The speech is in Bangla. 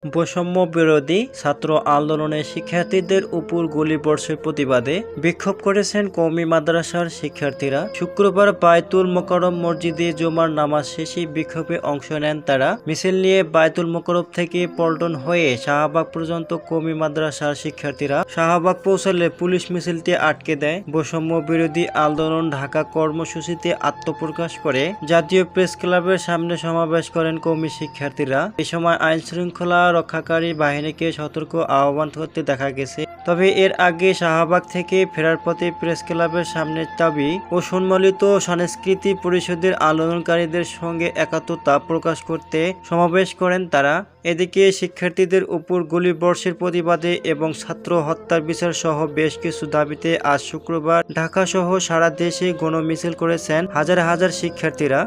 বৈষম্য বিরোধী ছাত্র আন্দোলনে শিক্ষার্থীদের উপর গুলিবর্ষের প্রতিবাদে বিক্ষোভ করেছেন কওমি মাদ্রাসার শিক্ষার্থীরা। শুক্রবার বায়তুল মোকাররম মসজিদে জুমার নামাজ শেষে বিক্ষোভে অংশ নেন তারা। মিছিল নিয়ে বায়তুল মোকাররম থেকে পল্টন হয়ে শাহবাগ পর্যন্ত কওমি মাদ্রাসার শিক্ষার্থীরা শাহবাগ পৌঁছালে পুলিশ মিছিলটি আটকে দেয়। বৈষম্য বিরোধী আন্দোলন ঢাকা কর্মসূচিতে আত্মপ্রকাশ করে জাতীয় প্রেস ক্লাবের সামনে সমাবেশ করেন কওমি শিক্ষার্থীরা। এ সময় আইন শৃঙ্খলা রক্ষাকারী বাহিনীকে সতর্ক আহ্বান করতে দেখা গেছে। তবে এর আগে শাহবাগ থেকে ফেরার পথে প্রেস ক্লাবের সামনে দাবি ও সম্মিলিত সংস্কৃতি পরিষদের আন্দোলনকারীদের সঙ্গে একাত্মতা প্রকাশ করতে সমাবেশ করেন তারা। এদিকে শিক্ষার্থীদের উপর গুলিবর্ষের প্রতিবাদে এবং ছাত্র হত্যার বিচার সহ বেশ কিছু দাবিতে আজ শুক্রবার ঢাকা সহ সারা দেশে গণমিছিল করেছেন হাজার হাজার শিক্ষার্থীরা।